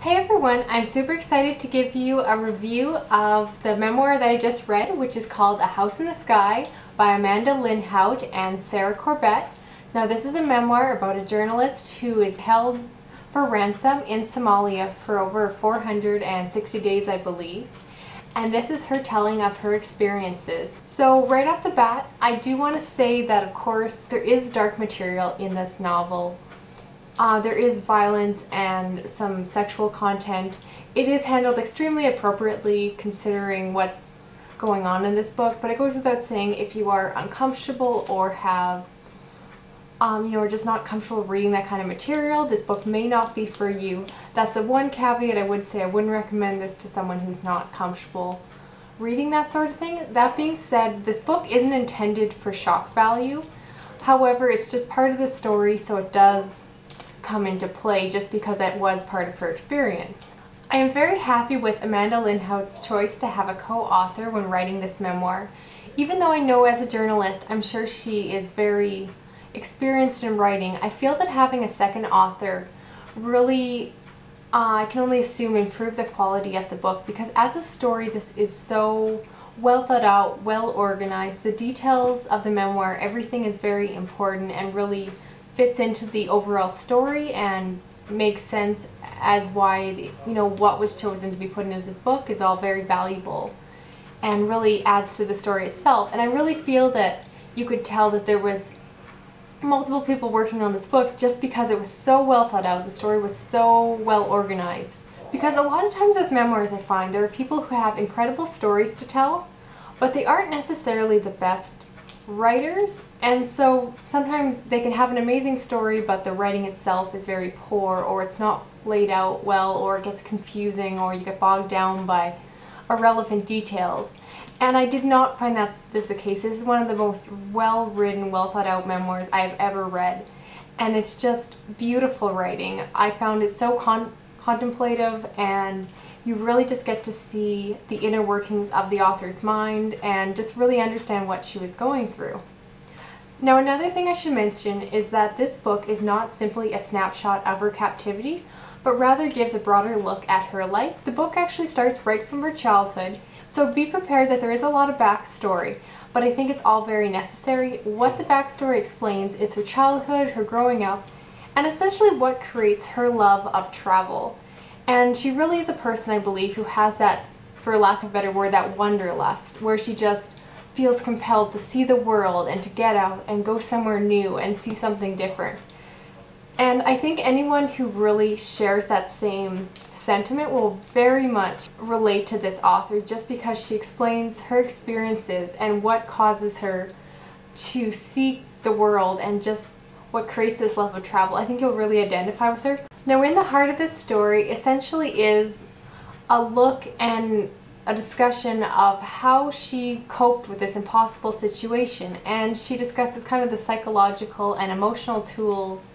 Hey everyone, I'm super excited to give you a review of the memoir that I just read, which is called A House in the Sky by Amanda Lindhout and Sarah Corbett. Now this is a memoir about a journalist who is held for ransom in Somalia for over 460 days, I believe. And this is her telling of her experiences. So right off the bat, I do want to say that of course there is dark material in this novel. There is violence and some sexual content. It is handled extremely appropriately considering what's going on in this book, but it goes without saying if you are uncomfortable or have, are just not comfortable reading that kind of material, this book may not be for you. That's the one caveat I would say. I wouldn't recommend this to someone who's not comfortable reading that sort of thing. That being said, this book isn't intended for shock value. However, it's just part of the story, so it does come into play just because it was part of her experience. I am very happy with Amanda Lindhout's choice to have a co-author when writing this memoir. Even though I know as a journalist I'm sure she is very experienced in writing, I feel that having a second author really, I can only assume, improved the quality of the book, because as a story this is so well thought out, well organized. The details of the memoir, everything is very important and really fits into the overall story and makes sense as why, what was chosen to be put into this book is all very valuable and really adds to the story itself. And I really feel that you could tell that there was multiple people working on this book just because it was so well thought out, the story was so well organized. Because a lot of times with memoirs I find there are people who have incredible stories to tell, but they aren't necessarily the best writers, and so sometimes they can have an amazing story but the writing itself is very poor, or it's not laid out well, or it gets confusing, or you get bogged down by irrelevant details. And I did not find that this is the case. This is one of the most well written, well thought out memoirs I've ever read, and it's just beautiful writing. I found it so contemplative, and you really just get to see the inner workings of the author's mind and just really understand what she was going through. Now, another thing I should mention is that this book is not simply a snapshot of her captivity, but rather gives a broader look at her life. The book actually starts right from her childhood, so be prepared that there is a lot of backstory, but I think it's all very necessary. What the backstory explains is her childhood, her growing up, and essentially what creates her love of travel. And she really is a person, I believe, who has that, for lack of a better word, that wanderlust, where she just feels compelled to see the world and to get out and go somewhere new and see something different. And I think anyone who really shares that same sentiment will very much relate to this author, just because she explains her experiences and what causes her to seek the world and just what creates this love of travel. I think you'll really identify with her. Now, in the heart of this story essentially is a look and a discussion of how she coped with this impossible situation, and she discusses kind of the psychological and emotional tools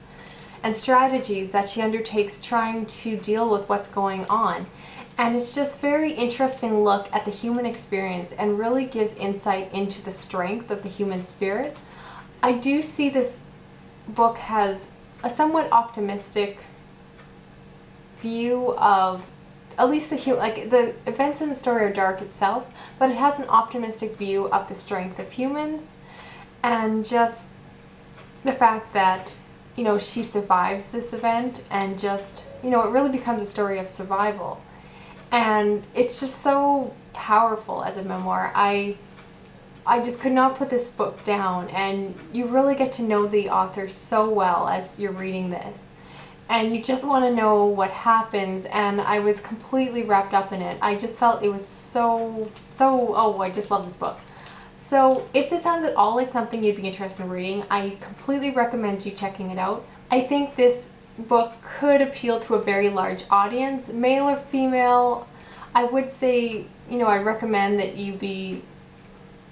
and strategies that she undertakes trying to deal with what's going on. And it's just very interesting look at the human experience and really gives insight into the strength of the human spirit. I do see this book has a somewhat optimistic view of, at least the events in the story are dark itself, but it has an optimistic view of the strength of humans and just the fact that, she survives this event, and just, it really becomes a story of survival. And it's just so powerful as a memoir. I just could not put this book down, and you really get to know the author so well as you're reading this. And you just want to know what happens, and I was completely wrapped up in it. I just felt it was oh, I just love this book. So if this sounds at all like something you'd be interested in reading, I completely recommend you checking it out. I think this book could appeal to a very large audience, male or female. I would say, I recommend that you be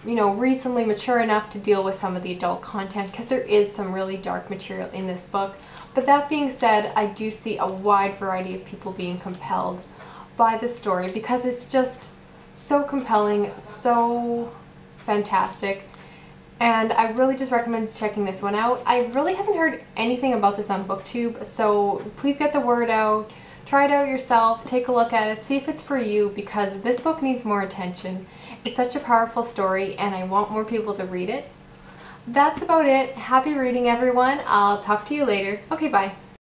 recently mature enough to deal with some of the adult content, because there is some really dark material in this book. But that being said, I do see a wide variety of people being compelled by the story because it's just so compelling, so fantastic, and I really just recommend checking this one out. I really haven't heard anything about this on BookTube, so please get the word out. Try it out yourself, take a look at it, see if it's for you, because this book needs more attention. It's such a powerful story and I want more people to read it. That's about it. Happy reading, everyone. I'll talk to you later. Okay, bye.